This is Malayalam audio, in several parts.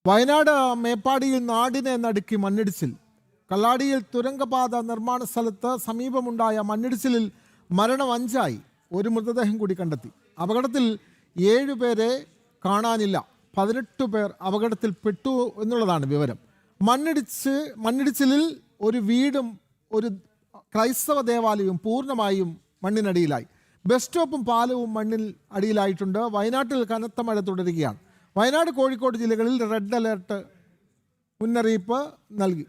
വയനാട് മേപ്പാടിയിൽ നാടിനെ നടുക്കി മണ്ണിടിച്ചിൽ. കള്ളാടിയിൽ തുരങ്കപാത നിർമ്മാണ സ്ഥലത്ത് സമീപമുണ്ടായ മണ്ണിടിച്ചിലിൽ മരണം 5ആയി. ഒരു മൃതദേഹം കൂടി കണ്ടെത്തി. അപകടത്തിൽ 7 പേരെ കാണാനില്ല. 18 പേർ അപകടത്തിൽ പെട്ടു എന്നുള്ളതാണ് വിവരം. മണ്ണിടിച്ചിലിൽ ഒരു വീടും ഒരു ക്രൈസ്തവ ദേവാലയവും പൂർണ്ണമായും മണ്ണിനടിയിലായി. ബസ് സ്റ്റോപ്പും പാലവും മണ്ണിൽ അടിയിലായിട്ടുണ്ട്. വയനാട്ടിൽ കനത്ത മഴ തുടരുകയാണ്. വയനാട്, കോഴിക്കോട് ജില്ലകളിൽ റെഡ് അലേർട്ട് മുന്നറിയിപ്പ് നൽകി.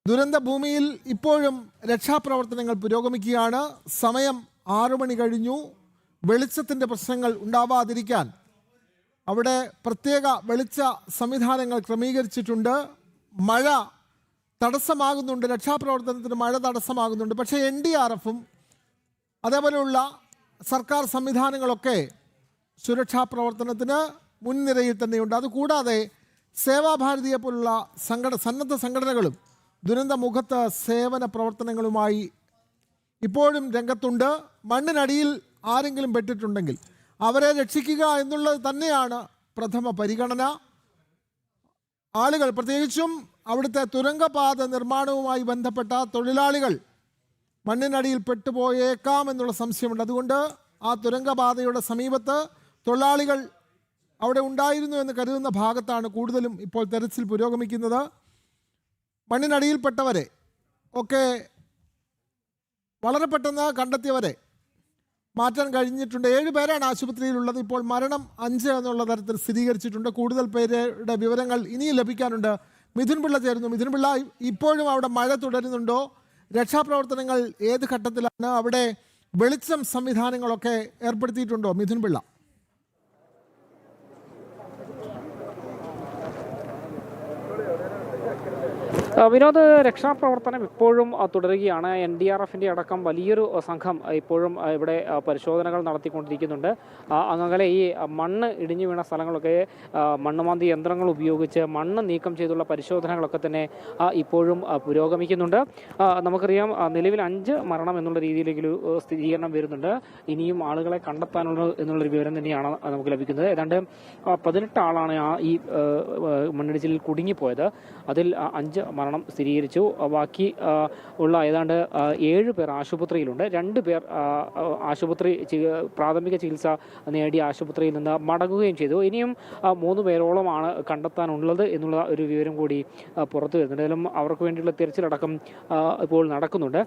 ദുരന്ത ഭൂമിയിൽ ഇപ്പോഴും രക്ഷാപ്രവർത്തനങ്ങൾ പുരോഗമിക്കുകയാണ്. സമയം 6 മണി കഴിഞ്ഞു. വെളിച്ചത്തിൻ്റെ പ്രശ്നങ്ങൾ ഉണ്ടാവാതിരിക്കാൻ അവിടെ പ്രത്യേക വെളിച്ച സംവിധാനങ്ങൾ ക്രമീകരിച്ചിട്ടുണ്ട്. മഴ തടസ്സമാകുന്നുണ്ട്, രക്ഷാപ്രവർത്തനത്തിന് മഴ തടസ്സമാകുന്നുണ്ട്. പക്ഷേ NDRFും അതേപോലെയുള്ള സർക്കാർ സംവിധാനങ്ങളൊക്കെ സുരക്ഷാ പ്രവർത്തനത്തിന് മുൻനിരയിൽ തന്നെയുണ്ട്. അതുകൂടാതെ സേവാഭാരതിയെ പോലുള്ള സന്നദ്ധ സംഘടനകളും ദുരന്തമുഖത്ത് സേവന പ്രവർത്തനങ്ങളുമായി ഇപ്പോഴും രംഗത്തുണ്ട്. മണ്ണിനടിയിൽ ആരെങ്കിലും പെട്ടിട്ടുണ്ടെങ്കിൽ അവരെ രക്ഷിക്കുക എന്നുള്ളത് തന്നെയാണ് പ്രഥമ പരിഗണന. ആളുകൾ, പ്രത്യേകിച്ചും അവിടുത്തെ തുരങ്കപാത നിർമ്മാണവുമായി ബന്ധപ്പെട്ട തൊഴിലാളികൾ മണ്ണിനടിയിൽ പെട്ടുപോയേക്കാം എന്നുള്ള സംശയമുണ്ട്. അതുകൊണ്ട് ആ തുരങ്കപാതയുടെ സമീപത്ത് തൊഴിലാളികൾ അവിടെ ഉണ്ടായിരുന്നു എന്ന് കരുതുന്ന ഭാഗത്താണ് കൂടുതലും ഇപ്പോൾ തെരച്ചിൽ പുരോഗമിക്കുന്നത്. മണ്ണിനടിയിൽപ്പെട്ടവരെ ഒക്കെ വളരെ പെട്ടെന്ന് കണ്ടെത്തിയവരെ മാറ്റാൻ കഴിഞ്ഞിട്ടുണ്ട്. 7 പേരാണ് ആശുപത്രിയിലുള്ളത്. ഇപ്പോൾ മരണം 5 എന്നുള്ള തരത്തിൽ സ്ഥിരീകരിച്ചിട്ടുണ്ട്. കൂടുതൽ പേരുടെ വിവരങ്ങൾ ഇനിയും ലഭിക്കാനുണ്ട്. മിഥുൻ പിള്ള ചേരുന്നു. മിഥുൻ പിള്ള, ഇപ്പോഴും അവിടെ മഴ തുടരുന്നുണ്ടോ? രക്ഷാപ്രവർത്തനങ്ങൾ ഏത് ഘട്ടത്തിലാണ്? അവിടെ വെളിച്ചം സംവിധാനങ്ങളൊക്കെ ഏർപ്പെടുത്തിയിട്ടുണ്ടോ? മിഥുൻ പിള്ള. വിനോദ്, രക്ഷാപ്രവർത്തനം ഇപ്പോഴും തുടരുകയാണ്. NDRFിൻ്റെ അടക്കം വലിയൊരു സംഘം ഇപ്പോഴും ഇവിടെ പരിശോധനകൾ നടത്തിക്കൊണ്ടിരിക്കുന്നുണ്ട്. അങ്ങനെ ഈ മണ്ണ് ഇടിഞ്ഞു വീണ സ്ഥലങ്ങളൊക്കെ മണ്ണുമാന്തി യന്ത്രങ്ങൾ ഉപയോഗിച്ച് മണ്ണ് നീക്കം ചെയ്തുള്ള പരിശോധനകളൊക്കെ തന്നെ ഇപ്പോഴും പുരോഗമിക്കുന്നുണ്ട്. നമുക്കറിയാം, നിലവിൽ 5 മരണം എന്നുള്ള രീതിയിലേക്കൊരു സ്ഥിരീകരണം വരുന്നുണ്ട്. ഇനിയും ആളുകളെ കണ്ടെത്താനുള്ള എന്നുള്ളൊരു വിവരം തന്നെയാണ് നമുക്ക് ലഭിക്കുന്നത്. ഏതാണ്ട് 18 ആളാണ് ഈ മണ്ണിടിച്ചിലിൽ കുടുങ്ങിപ്പോയത്. അതിൽ 5 മരണം സ്ഥിരീകരിച്ചു. ബാക്കി ഉള്ള ഏതാണ്ട് 7 പേർ ആശുപത്രിയിലുണ്ട്. 2 പേർ പ്രാഥമിക ചികിത്സ നേടി ആശുപത്രിയിൽ നിന്ന് മടങ്ങുകയും ചെയ്തു. ഇനിയും 3 പേരോളമാണ് കണ്ടെത്താനുള്ളത് എന്നുള്ള ഒരു വിവരം കൂടി പുറത്തു വരുന്നുണ്ട്. ഏതായാലും അവർക്ക് വേണ്ടിയുള്ള തിരച്ചിലടക്കം ഇപ്പോൾ നടക്കുന്നുണ്ട്.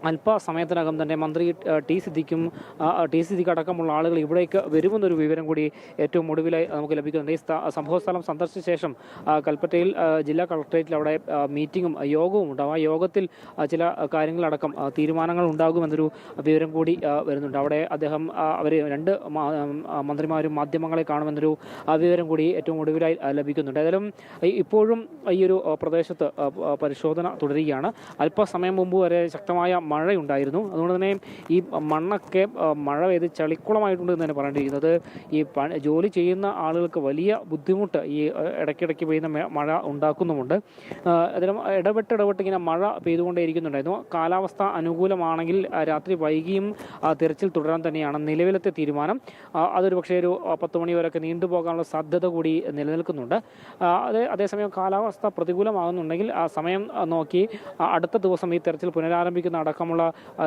അല്പസമയത്തിനകം തന്നെ മന്ത്രി ടി സിദ്ദിഖ് അടക്കമുള്ള ആളുകൾ ഇവിടേക്ക് വരുമെന്നൊരു വിവരം കൂടി ഏറ്റവും ഒടുവിലായി നമുക്ക് ലഭിക്കുന്നുണ്ട്. ഈ സംഭവസ്ഥലം സന്ദർശിച്ച ശേഷം കൽപ്പറ്റയിൽ ജില്ലാ കളക്ടറേറ്റിൽ അവിടെ മീറ്റിങ്ങും യോഗവും ഉണ്ടാകും. ആ യോഗത്തിൽ ചില കാര്യങ്ങളടക്കം തീരുമാനങ്ങൾ ഉണ്ടാകുമെന്നൊരു വിവരം കൂടി വരുന്നുണ്ട്. അവിടെ അദ്ദേഹം അവർ 2 മന്ത്രിമാരും മാധ്യമങ്ങളെ കാണുമെന്നൊരു വിവരം കൂടി ഏറ്റവും ഒടുവിലായി ലഭിക്കുന്നുണ്ട്. ഏതായാലും ഇപ്പോഴും ഈ ഒരു പ്രദേശത്ത് പരിശോധന തുടരുകയാണ്. അല്പസമയം മുമ്പ് വരെ ശക്തമായ മഴയുണ്ടായിരുന്നു. അതുകൊണ്ട് തന്നെ ഈ മണ്ണൊക്കെ മഴ പെയ്ത് ചളിക്കുളമായിട്ടുണ്ട് എന്ന് തന്നെ പറയേണ്ടിയിരിക്കുന്നത്. ഈ ജോലി ചെയ്യുന്ന ആളുകൾക്ക് വലിയ ബുദ്ധിമുട്ട് ഈ ഇടയ്ക്കിടയ്ക്ക് പെയ്യുന്ന മഴ ഉണ്ടാക്കുന്നുമുണ്ട്. അതിലും ഇടപെട്ട് ഇങ്ങനെ മഴ പെയ്തുകൊണ്ടേയിരിക്കുന്നുണ്ടായിരുന്നു. കാലാവസ്ഥ അനുകൂലമാണെങ്കിൽ രാത്രി വൈകിയും തിരച്ചിൽ തുടരാൻ തന്നെയാണ് നിലവിലത്തെ തീരുമാനം. അതൊരു പക്ഷേ ഒരു 10 മണി വരെയൊക്കെ നീണ്ടുപോകാനുള്ള സാധ്യത കൂടി നിലനിൽക്കുന്നുണ്ട്. അതേസമയം കാലാവസ്ഥ പ്രതികൂലമാകുന്നുണ്ടെങ്കിൽ ആ സമയം നോക്കി അടുത്ത ദിവസം ഈ തെരച്ചിൽ പുനരാരംഭിക്കുന്ന അടക്കമുള്ള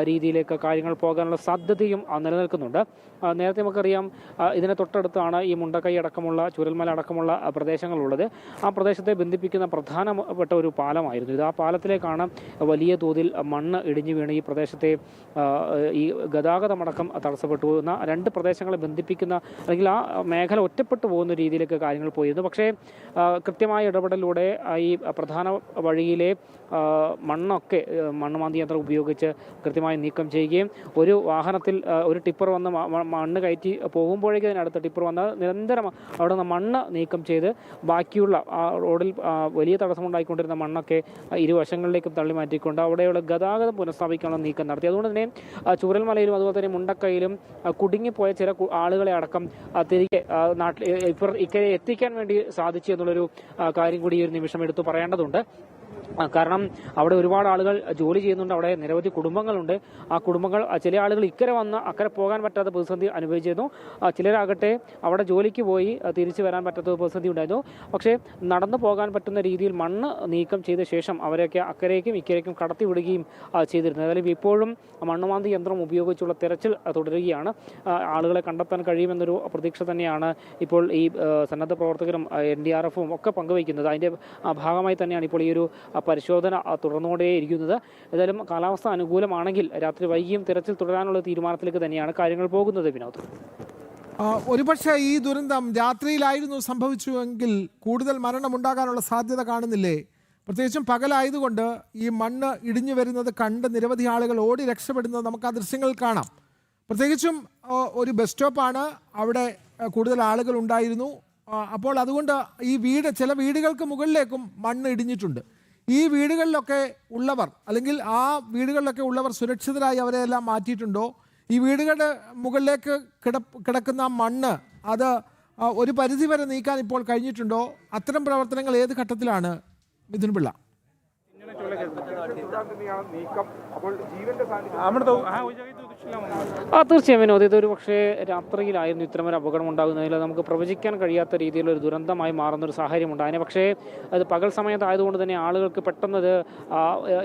രീതിയിലേക്ക് കാര്യങ്ങൾ പോകാനുള്ള സാധ്യതയും നിലനിൽക്കുന്നുണ്ട്. നേരത്തെ നമുക്കറിയാം, ഇതിനെ തൊട്ടടുത്താണ് ഈ മുണ്ടക്കൈ അടക്കമുള്ള ചുരൽമല അടക്കമുള്ള പ്രദേശങ്ങളുള്ളത്. ആ പ്രദേശത്തെ ബന്ധിപ്പിക്കുന്ന പ്രധാനപ്പെട്ട ഒരു പാലമായിരുന്നു ഇത്. ആ പാലത്തിലേക്കാണ് വലിയ തോതിൽ മണ്ണ് ഇടിഞ്ഞു വീണ് ഈ പ്രദേശത്തെ ഈ ഗതാഗതമടക്കം തടസ്സപ്പെട്ടു. 2 പ്രദേശങ്ങളെ ബന്ധിപ്പിക്കുന്ന അല്ലെങ്കിൽ ആ മേഖല ഒറ്റപ്പെട്ടു പോകുന്ന രീതിയിലേക്ക് കാര്യങ്ങൾ പോയിരുന്നു. പക്ഷേ കൃത്യമായ ഇടപെടലിലൂടെ ഈ പ്രധാന വഴിയിലെ മണ്ണൊക്കെ മണ്ണുമാന്തി യന്ത്രം ഉപയോഗിച്ച് കൃത്യമായി നീക്കം ചെയ്യുകയും ഒരു വാഹനത്തിൽ ഒരു ടിപ്പർ വന്ന് മണ്ണ് കയറ്റി പോകുമ്പോഴേക്കും അതിനടുത്ത ടിപ്പർ വന്ന് നിരന്തരം അവിടെ നിന്ന് മണ്ണ് നീക്കം ചെയ്ത് ബാക്കിയുള്ള റോഡിൽ വലിയ തടസ്സമുണ്ടായിക്കൊണ്ടിരുന്ന മണ്ണൊക്കെ ഇരുവശങ്ങളിലേക്കും തള്ളി മാറ്റിക്കൊണ്ട് അവിടെയുള്ള ഗതാഗതം പുനഃസ്ഥാപിക്കാനുള്ള നീക്കം നടത്തി. അതുകൊണ്ട് തന്നെ ചൂരൽമലയിലും അതുപോലെ തന്നെ മുണ്ടക്കൈയിലും കുടുങ്ങിപ്പോയ ചില ആളുകളെ അടക്കം തിരികെ നാട്ടിൽ ഇക്കരെ എത്തിക്കാൻ വേണ്ടി സാധിച്ചു എന്നുള്ളൊരു കാര്യം കൂടി ഈ ഒരു നിമിഷം എടുത്തു പറയേണ്ടതുണ്ട്. കാരണം അവിടെ ഒരുപാട് ആളുകൾ ജോലി ചെയ്യുന്നുണ്ട്, അവിടെ നിരവധി കുടുംബങ്ങളുണ്ട്. ആ കുടുംബങ്ങൾ ചില ആളുകൾ ഇക്കരെ വന്ന് അക്കരെ പോകാൻ പറ്റാത്ത പ്രതിസന്ധി അനുഭവിച്ചിരുന്നു. ചിലരാകട്ടെ അവിടെ ജോലിക്ക് പോയി തിരിച്ചു വരാൻ പറ്റാത്ത പ്രതിസന്ധി ഉണ്ടായിരുന്നു. പക്ഷേ നടന്നു പോകാൻ പറ്റുന്ന രീതിയിൽ മണ്ണ് നീക്കം ചെയ്ത ശേഷം അവരെയൊക്കെ അക്കരയ്ക്കും ഇക്കരയ്ക്കും കടത്തിവിടുകയും ചെയ്തിരുന്നു. ഏതായാലും ഇപ്പോഴും മണ്ണുമാന്തി യന്ത്രം ഉപയോഗിച്ചുള്ള തെരച്ചിൽ തുടരുകയാണ്. ആളുകളെ കണ്ടെത്താൻ കഴിയുമെന്നൊരു പ്രതീക്ഷ തന്നെയാണ് ഇപ്പോൾ ഈ സന്നദ്ധ പ്രവർത്തകരും NDRF-ഉം ഒക്കെ പങ്കുവയ്ക്കുന്നത്. അതിൻ്റെ ഭാഗമായി തന്നെയാണ് ഇപ്പോൾ ഈ ഒരു പരിശോധന തുടർന്നുകൊണ്ടേയിരിക്കുന്നത്. ഏതായാലും കാലാവസ്ഥ അനുകൂലമാണെങ്കിൽ രാത്രി വൈകിയും തിരച്ചിൽ തുടരാനുള്ള തീരുമാനത്തിലേക്ക് തന്നെയാണ് കാര്യങ്ങൾ പോകുന്നത്. വിനോദ്, ഒരുപക്ഷെ ഈ ദുരന്തം രാത്രിയിലായിരുന്നു സംഭവിച്ചുവെങ്കിൽ കൂടുതൽ മരണമുണ്ടാകാനുള്ള സാധ്യത കാണുന്നില്ലേ? പ്രത്യേകിച്ചും പകലായതുകൊണ്ട് ഈ മണ്ണ് ഇടിഞ്ഞു വരുന്നത് കണ്ട് നിരവധി ആളുകൾ ഓടി രക്ഷപ്പെടുന്നത് നമുക്ക് ആ ദൃശ്യങ്ങളിൽ കാണാം. പ്രത്യേകിച്ചും ഒരു ബസ് സ്റ്റോപ്പാണ്, അവിടെ കൂടുതൽ ആളുകൾ ഉണ്ടായിരുന്നു. അപ്പോൾ അതുകൊണ്ട് ഈ ചില വീടുകൾക്ക് മുകളിലേക്കും മണ്ണ് ഇടിഞ്ഞിട്ടുണ്ട്. ഈ വീടുകളിലൊക്കെ ഉള്ളവർ അല്ലെങ്കിൽ ആ വീടുകളിലൊക്കെ ഉള്ളവർ സുരക്ഷിതരായി അവരെല്ലാം മാറ്റിയിട്ടുണ്ടോ? ഈ വീടുകളുടെ മുകളിലേക്ക് കിടക്കുന്ന മണ്ണ് അത് ഒരു പരിധിവരെ നീക്കാൻ ഇപ്പോൾ കഴിഞ്ഞിട്ടുണ്ടോ? അത്തരം പ്രവർത്തനങ്ങൾ ഏത് ഘട്ടത്തിലാണ് മിഥുൻ പിള്ള? തീർച്ചയായും വിനോദ്, ഇതൊരു പക്ഷേ രാത്രിയിലായിരുന്നു ഇത്തരമൊരു അപകടം ഉണ്ടാകുന്നതിൽ നമുക്ക് പ്രവചിക്കാൻ കഴിയാത്ത രീതിയിലൊരു ദുരന്തമായി മാറുന്നൊരു സാഹചര്യം ഉണ്ടായിരുന്നു. പക്ഷേ അത് പകൽ സമയത്തായതുകൊണ്ട് തന്നെ ആളുകൾക്ക് പെട്ടെന്നത്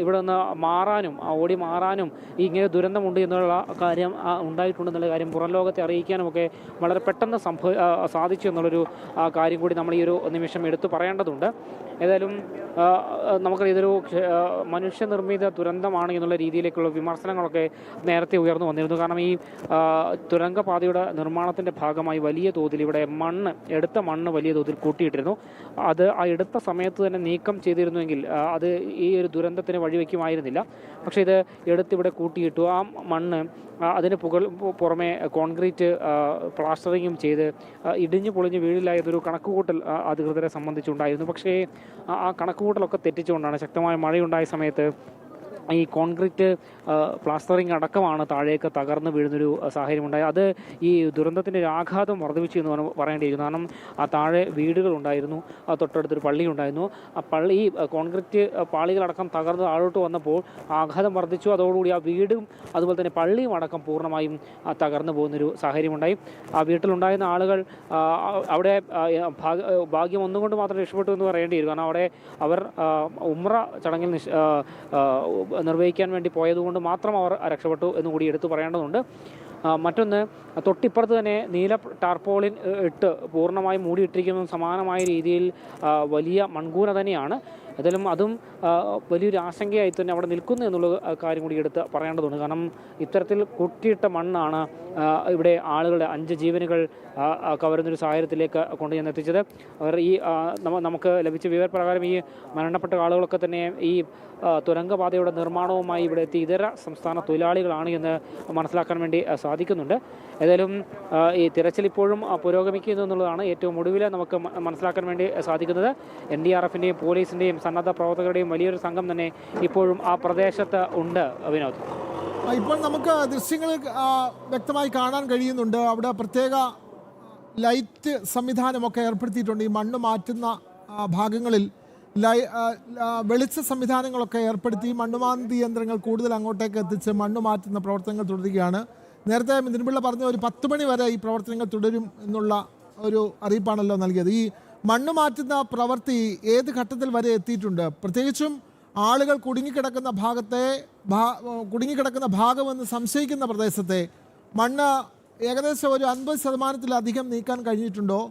ഇവിടെ നിന്ന് മാറാനും ഓടി മാറാനും ഇങ്ങനെ ദുരന്തമുണ്ട് എന്നുള്ള കാര്യം ഉണ്ടായിട്ടുണ്ടെന്നുള്ള കാര്യം പുറം ലോകത്തെ അറിയിക്കാനും ഒക്കെ വളരെ പെട്ടെന്ന് സാധിച്ചു എന്നുള്ളൊരു കാര്യം കൂടി നമ്മൾ ഈ ഒരു നിമിഷം എടുത്തു പറയേണ്ടതുണ്ട്. ഏതായാലും നമുക്കറിയാം, ഇതൊരു മനുഷ്യനിർമ്മിത ദുരന്തമാണ് എന്നുള്ള രീതിയിലേക്കുള്ള വിമർശനങ്ങളൊക്കെ നേരത്തെ ഉയർന്നു വന്നിരുന്നു. കാരണം ഈ തുരങ്കപാതയുടെ നിർമ്മാണത്തിൻ്റെ ഭാഗമായി വലിയ തോതിൽ ഇവിടെ എടുത്ത മണ്ണ് വലിയ തോതിൽ കൂട്ടിയിട്ടിരുന്നു. അത് ആ എടുത്ത സമയത്ത് തന്നെ നീക്കം ചെയ്തിരുന്നുവെങ്കിൽ അത് ഈ ഒരു ദുരന്തത്തിന് വഴിവെക്കുമായിരുന്നില്ല. പക്ഷേ ഇത് എടുത്തിവിടെ കൂട്ടിയിട്ടു. ആ മണ്ണ് അതിന് പുറമെ കോൺക്രീറ്റ് പ്ലാസ്റ്ററിങ്ങും ചെയ്ത് ഇടിഞ്ഞു പൊളിഞ്ഞ് വീഴില്ലായതൊരു കണക്കുകൂട്ടൽ അധികൃതരെ സംബന്ധിച്ചുണ്ടായിരുന്നു. പക്ഷേ ആ കണക്കുകൂട്ടലൊക്കെ തെറ്റിച്ചുകൊണ്ടാണ് ശക്തമായ മഴയുണ്ടായ സമയത്ത് ഈ കോൺക്രീറ്റ് പ്ലാസ്റ്ററിങ് അടക്കമാണ് താഴേക്ക് തകർന്ന് വീഴുന്നൊരു സാഹചര്യമുണ്ടായി. അത് ഈ ദുരന്തത്തിൻ്റെ ഒരു ആഘാതം വർദ്ധിപ്പിച്ചു എന്ന് പറയേണ്ടിയിരിക്കുന്നു. കാരണം ആ താഴെ വീടുകളുണ്ടായിരുന്നു, തൊട്ടടുത്തൊരു പള്ളിയുണ്ടായിരുന്നു. ആ പള്ളി കോൺക്രീറ്റ് പാളികളടക്കം തകർന്ന് താഴോട്ട് വന്നപ്പോൾ ആഘാതം വർദ്ധിച്ചു. അതോടുകൂടി ആ വീടും അതുപോലെ തന്നെ പള്ളിയും അടക്കം പൂർണ്ണമായും തകർന്നു പോകുന്നൊരു സാഹചര്യമുണ്ടായി. ആ വീട്ടിലുണ്ടായിരുന്ന ആളുകൾ അവിടെ ഭാഗ്യം ഒന്നുകൊണ്ട് മാത്രം രക്ഷപ്പെട്ടു എന്ന് പറയേണ്ടിയിരിക്കും. കാരണം അവിടെ അവർ ഉംറ ചടങ്ങിൽ നിർവഹിക്കാൻ വേണ്ടി പോയതുകൊണ്ട് മാത്രം അവർ രക്ഷപ്പെട്ടു എന്നുകൂടി എടുത്തു പറയേണ്ടതുണ്ട്. മറ്റൊന്ന്, തൊട്ടിപ്പുറത്ത് തന്നെ നീല ടാർപോളിൻ ഇട്ട് പൂർണ്ണമായി മൂടിയിട്ടിരിക്കുന്ന സമാനമായ രീതിയിൽ വലിയ മൺകൂന തന്നെയാണ്. ഏതായാലും അതും വലിയൊരു ആശങ്കയായി തന്നെ അവിടെ നിൽക്കുന്നു എന്നുള്ള കാര്യം കൂടി എടുത്ത് പറയേണ്ടതുണ്ട്. കാരണം ഇത്തരത്തിൽ കൂട്ടിയിട്ട മണ്ണാണ് ഇവിടെ ആളുകളുടെ 5 ജീവനുകൾ കവരുന്നൊരു സാഹചര്യത്തിലേക്ക് കൊണ്ടുചെന്ന് എത്തിച്ചത്. അവർ ഈ നമുക്ക് ലഭിച്ച വിവരപ്രകാരം ഈ മരണപ്പെട്ട ആളുകളൊക്കെ തന്നെ ഈ തുരങ്കപാതയുടെ നിർമ്മാണവുമായി ഇവിടെ എത്തി ഇതര സംസ്ഥാന തൊഴിലാളികളാണ് എന്ന് മനസ്സിലാക്കാൻ വേണ്ടി സാധിക്കുന്നുണ്ട്. ഏതായാലും ഈ തിരച്ചിൽ ഇപ്പോഴും പുരോഗമിക്കുന്നു എന്നുള്ളതാണ് ഏറ്റവും ഒടുവിൽ നമുക്ക് മനസ്സിലാക്കാൻ വേണ്ടി സാധിക്കുന്നത്. NDRF-ൻ്റെയും പോലീസിൻ്റെയും സന്നദ്ധ പ്രവർത്തകരുടെയും വലിയൊരു സംഘം തന്നെ ഇപ്പോഴും ആ പ്രദേശത്ത് ഉണ്ട്. വിനോദ്, ഇപ്പോൾ നമുക്ക് ദൃശ്യങ്ങൾ വ്യക്തമായി കാണാൻ കഴിയുന്നുണ്ട്. അവിടെ പ്രത്യേക ലൈറ്റ് സംവിധാനമൊക്കെ ഏർപ്പെടുത്തിയിട്ടുണ്ട്. ഈ മണ്ണ് മാറ്റുന്ന ഭാഗങ്ങളിൽ വെളിച്ച സംവിധാനങ്ങളൊക്കെ ഏർപ്പെടുത്തി മണ്ണുമാന്തി യന്ത്രങ്ങൾ കൂടുതൽ അങ്ങോട്ടേക്ക് എത്തിച്ച് മണ്ണ് മാറ്റുന്ന പ്രവർത്തനങ്ങൾ തുടരുകയാണ്. നേരത്തെ മിഥുൻ പിള്ള പറഞ്ഞ ഒരു 10 മണി വരെ ഈ പ്രവർത്തനങ്ങൾ തുടരും എന്നുള്ള ഒരു അറിയിപ്പാണല്ലോ നൽകിയത്. ഈ മണ്ണ് മാറ്റുന്ന പ്രവൃത്തി ഏത് ഘട്ടത്തിൽ വരെ എത്തിയിട്ടുണ്ട്? പ്രത്യേകിച്ചും ആളുകൾ കുടുങ്ങിക്കിടക്കുന്ന ഭാഗമെന്ന് സംശയിക്കുന്ന പ്രദേശത്തെ മണ്ണ് ഏകദേശം ഒരു 50% നീക്കാൻ കഴിഞ്ഞിട്ടുണ്ടോ?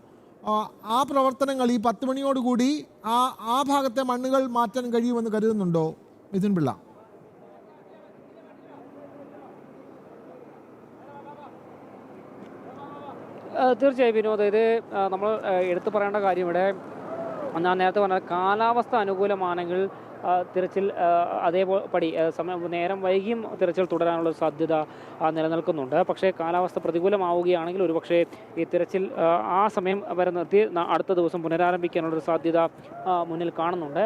ആ പ്രവർത്തനങ്ങൾ ഈ 10 മണിയോടുകൂടി ആ ഭാഗത്തെ മണ്ണുകൾ മാറ്റാൻ കഴിയുമെന്ന് കരുതുന്നുണ്ടോ മിഥുൻ പിള്ള? തീർച്ചയായും വിനോദ്, ഇത് നമ്മൾ എടുത്തു പറയേണ്ട കാര്യം ഇവിടെ ഞാൻ നേരത്തെ പറഞ്ഞ കാലാവസ്ഥ അനുകൂലമാണെങ്കിൽ തിരച്ചിൽ അതേപടി നേരം വൈകിയും തിരച്ചിൽ തുടരാനുള്ള സാധ്യത നിലനിൽക്കുന്നുണ്ട്. പക്ഷേ കാലാവസ്ഥ പ്രതികൂലമാവുകയാണെങ്കിൽ ഒരുപക്ഷെ ഈ തിരച്ചിൽ ആ സമയം വരെ നിർത്തി അടുത്ത ദിവസം പുനരാരംഭിക്കാനുള്ളൊരു സാധ്യത മുന്നിൽ കാണുന്നുണ്ട്.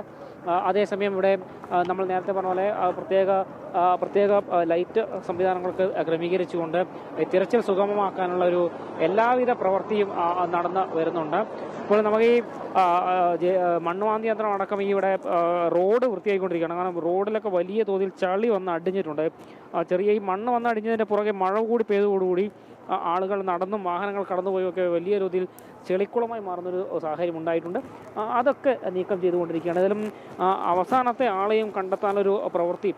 അതേസമയം ഇവിടെ നമ്മൾ നേരത്തെ പറഞ്ഞ പോലെ പ്രത്യേക ലൈറ്റ് സംവിധാനങ്ങൾക്ക് ക്രമീകരിച്ചുകൊണ്ട് തിരച്ചിൽ സുഗമമാക്കാനുള്ള ഒരു എല്ലാവിധ പ്രവൃത്തിയും നടന്ന് വരുന്നുണ്ട്. ഇപ്പോൾ നമുക്ക് ഈ മണ്ണുമാന്തി യന്ത്രം അടക്കം ഇവിടെ റോഡ് റോഡ് വൃത്തിയായിക്കൊണ്ടിരിക്കുകയാണ്. കാരണം റോഡിലൊക്കെ വലിയ തോതിൽ ചളി വന്ന് അടിഞ്ഞിട്ടുണ്ട്. ചെറിയ ഈ മണ്ണ് വന്ന് അടിഞ്ഞതിൻ്റെ പുറകെ മഴ കൂടി പെയ്തതോടുകൂടി ആളുകൾ നടന്നും വാഹനങ്ങൾ കടന്നുപോയൊക്കെ വലിയ രീതിയിൽ ചെളിക്കുളമായി മാറുന്നൊരു സാഹചര്യം ഉണ്ടായിട്ടുണ്ട്. അതൊക്കെ നീക്കം ചെയ്തുകൊണ്ടിരിക്കുകയാണ്. ഏതായാലും അവസാനത്തെ ആളെയും കണ്ടെത്താനൊരു പ്രവൃത്തി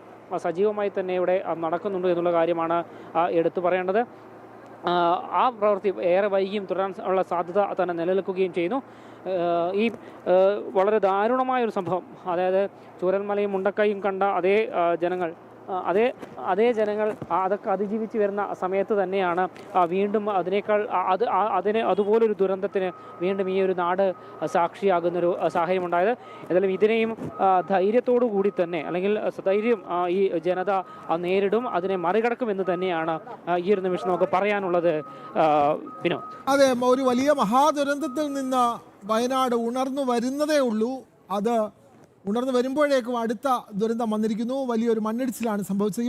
സജീവമായി തന്നെ ഇവിടെ നടക്കുന്നുണ്ട് എന്നുള്ള കാര്യമാണ് എടുത്തു പറയേണ്ടത്. ആ പ്രവൃത്തി ഏറെ വൈകിയും തുടരാൻ ഉള്ള സാധ്യത തന്നെ നിലനിൽക്കുകയും ചെയ്യുന്നു. ഈ വളരെ ദാരുണമായൊരു സംഭവം, അതായത് ചൂരൽമലയും മുണ്ടക്കൈയും കണ്ട അതേ ജനങ്ങൾ അതേ ജനങ്ങൾ അതൊക്കെ അതിജീവിച്ച് വരുന്ന സമയത്ത് തന്നെയാണ് വീണ്ടും അതുപോലൊരു ദുരന്തത്തിന് വീണ്ടും ഈ ഒരു നാട് സാക്ഷിയാകുന്നൊരു സാഹചര്യം ഉണ്ടായത്. ഏതായാലും ഇതിനെയും ധൈര്യത്തോടു കൂടി തന്നെ, അല്ലെങ്കിൽ ധൈര്യം ഈ ജനത നേരിടും, അതിനെ മറികടക്കുമെന്ന് തന്നെയാണ് ഈ ഒരു നിമിഷം നമുക്ക് പറയാനുള്ളത്. വിനോദ്, അതെ, ഒരു വലിയ മഹാദുരന്തത്തിൽ നിന്ന് വയനാട് ഉണർന്നു വരുന്നതേ ഉള്ളൂ. അത് ഉണർന്നു വരുമ്പോഴേക്കും അടുത്ത ദുരന്തം വന്നിരിക്കുന്നു. വലിയൊരു മണ്ണിടിച്ചിലാണ് സംഭവിച്ചത്.